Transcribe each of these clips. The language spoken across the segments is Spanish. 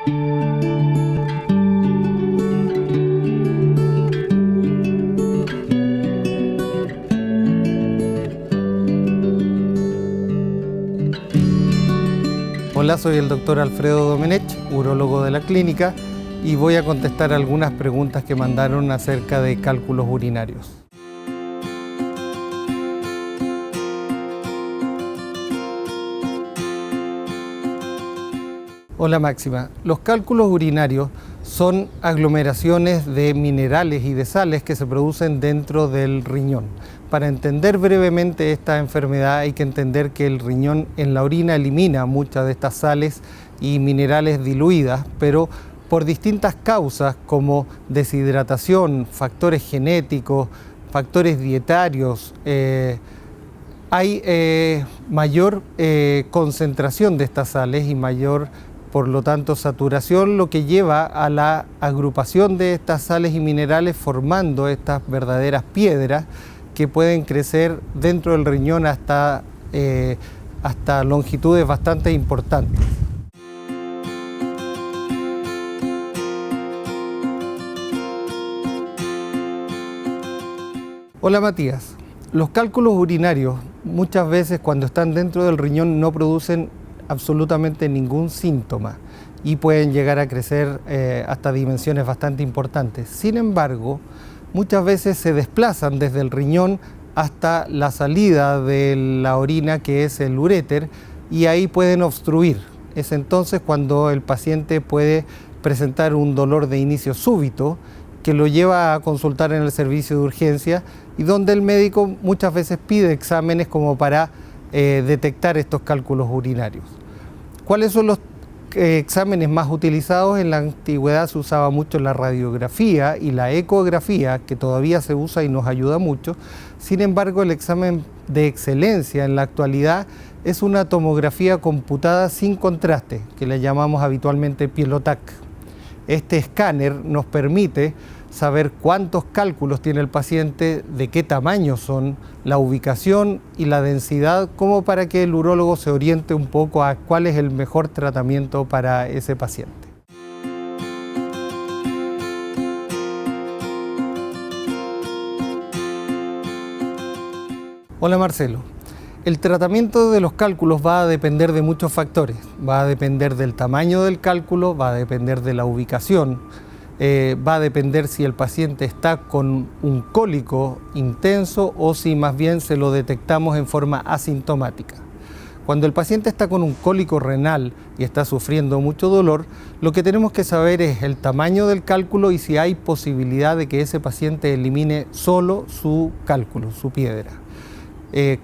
Hola, soy el doctor Alfredo Domenech, urólogo de la clínica, y voy a contestar algunas preguntas que mandaron acerca de cálculos urinarios. Hola Máxima, los cálculos urinarios son aglomeraciones de minerales y de sales que se producen dentro del riñón. Para entender brevemente esta enfermedad hay que entender que el riñón en la orina elimina muchas de estas sales y minerales diluidas, pero por distintas causas como deshidratación, factores genéticos, factores dietarios, hay mayor concentración de estas sales y mayor, por lo tanto, saturación, lo que lleva a la agrupación de estas sales y minerales formando estas verdaderas piedras que pueden crecer dentro del riñón hasta longitudes bastante importantes. Hola Matías, los cálculos urinarios muchas veces cuando están dentro del riñón no producen absolutamente ningún síntoma y pueden llegar a crecer hasta dimensiones bastante importantes. Sin embargo, muchas veces se desplazan desde el riñón hasta la salida de la orina, que es el uréter, y ahí pueden obstruir. Es entonces cuando el paciente puede presentar un dolor de inicio súbito que lo lleva a consultar en el servicio de urgencia y donde el médico muchas veces pide exámenes como para detectar estos cálculos urinarios. ¿Cuáles son los exámenes más utilizados? En la antigüedad se usaba mucho la radiografía y la ecografía, que todavía se usa y nos ayuda mucho. Sin embargo, el examen de excelencia en la actualidad es una tomografía computada sin contraste, que le llamamos habitualmente Pielo-TAC. Este escáner nos permite saber cuántos cálculos tiene el paciente, de qué tamaño son, la ubicación y la densidad, como para que el urólogo se oriente un poco a cuál es el mejor tratamiento para ese paciente. Hola Marcelo, el tratamiento de los cálculos va a depender de muchos factores. Va a depender del tamaño del cálculo, va a depender de la ubicación, va a depender si el paciente está con un cólico intenso o si más bien se lo detectamos en forma asintomática. Cuando el paciente está con un cólico renal y está sufriendo mucho dolor, lo que tenemos que saber es el tamaño del cálculo y si hay posibilidad de que ese paciente elimine solo su cálculo, su piedra.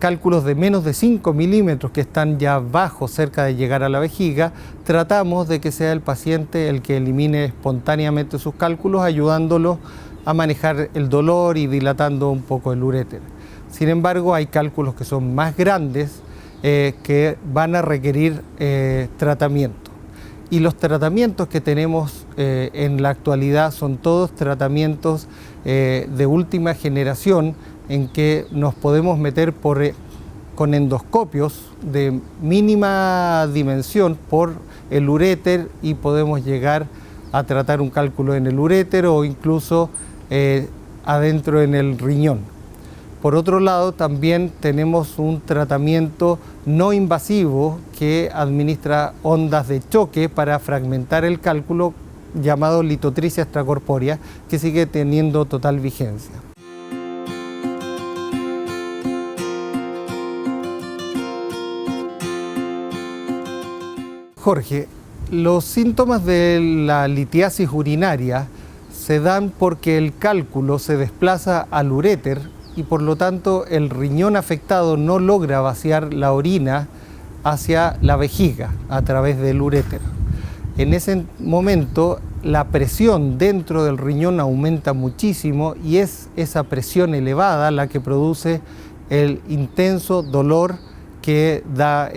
Cálculos de menos de 5 milímetros que están ya bajos, cerca de llegar a la vejiga, tratamos de que sea el paciente el que elimine espontáneamente sus cálculos, ayudándolo a manejar el dolor y dilatando un poco el uréter. Sin embargo, hay cálculos que son más grandes que van a requerir tratamiento. Y los tratamientos que tenemos en la actualidad son todos tratamientos de última generación, en que nos podemos meter con endoscopios de mínima dimensión por el uréter y podemos llegar a tratar un cálculo en el uréter o incluso adentro en el riñón. Por otro lado, también tenemos un tratamiento no invasivo que administra ondas de choque para fragmentar el cálculo, llamado litotricia extracorpórea, que sigue teniendo total vigencia. Jorge, los síntomas de la litiasis urinaria se dan porque el cálculo se desplaza al uréter y por lo tanto el riñón afectado no logra vaciar la orina hacia la vejiga a través del uréter. En ese momento la presión dentro del riñón aumenta muchísimo y es esa presión elevada la que produce el intenso dolor que da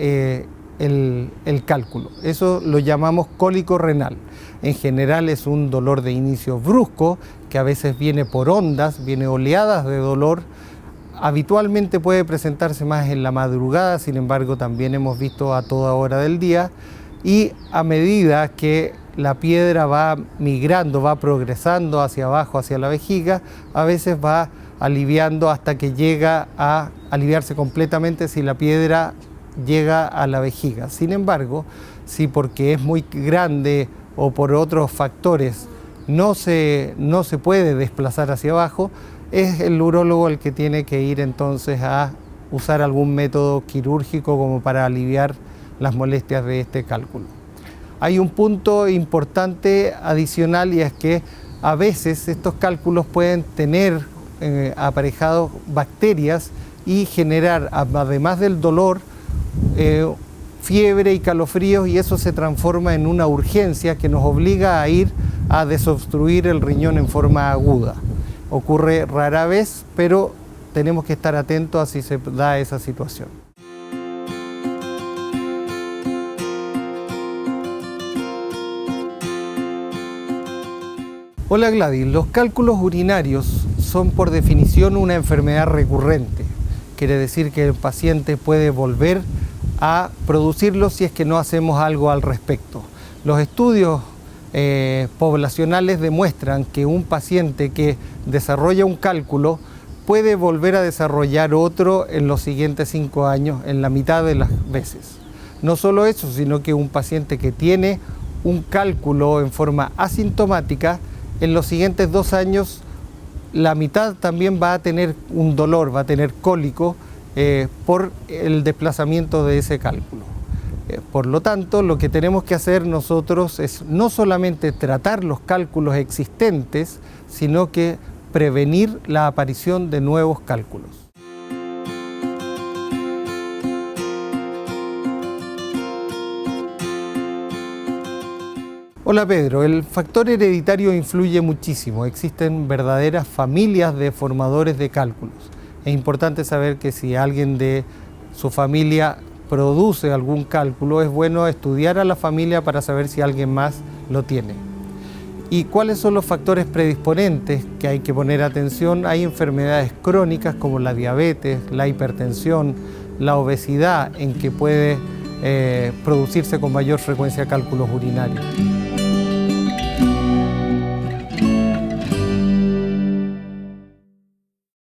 el cálculo. Eso lo llamamos cólico renal. En general es un dolor de inicio brusco que a veces viene por ondas, viene oleadas de dolor. Habitualmente puede presentarse más en la madrugada, sin embargo también hemos visto a toda hora del día, y a medida que la piedra va migrando, va progresando hacia abajo, hacia la vejiga, a veces va aliviando hasta que llega a aliviarse completamente si la piedra llega a la vejiga. Sin embargo, si porque es muy grande o por otros factores no se puede desplazar hacia abajo, es el urólogo el que tiene que ir entonces a usar algún método quirúrgico como para aliviar las molestias de este cálculo. Hay un punto importante adicional, y es que a veces estos cálculos pueden tener aparejados bacterias y generar, además del dolor, fiebre y calofríos, y eso se transforma en una urgencia que nos obliga a ir a desobstruir el riñón en forma aguda. Ocurre rara vez, pero tenemos que estar atentos a si se da esa situación. Hola Gladys, los cálculos urinarios son por definición una enfermedad recurrente. Quiere decir que el paciente puede volver a producirlos si es que no hacemos algo al respecto. Los estudios poblacionales demuestran que un paciente que desarrolla un cálculo puede volver a desarrollar otro en los siguientes 5 años, en la mitad de las veces. No solo eso, sino que un paciente que tiene un cálculo en forma asintomática, en los siguientes 2 años la mitad también va a tener un dolor, va a tener cólico por el desplazamiento de ese cálculo. Por lo tanto, lo que tenemos que hacer nosotros es no solamente tratar los cálculos existentes, sino que prevenir la aparición de nuevos cálculos. Hola Pedro, el factor hereditario influye muchísimo. Existen verdaderas familias de formadores de cálculos. Es importante saber que si alguien de su familia produce algún cálculo, es bueno estudiar a la familia para saber si alguien más lo tiene. ¿Y cuáles son los factores predisponentes que hay que poner atención? Hay enfermedades crónicas como la diabetes, la hipertensión, la obesidad, en que puede producirse con mayor frecuencia cálculos urinarios.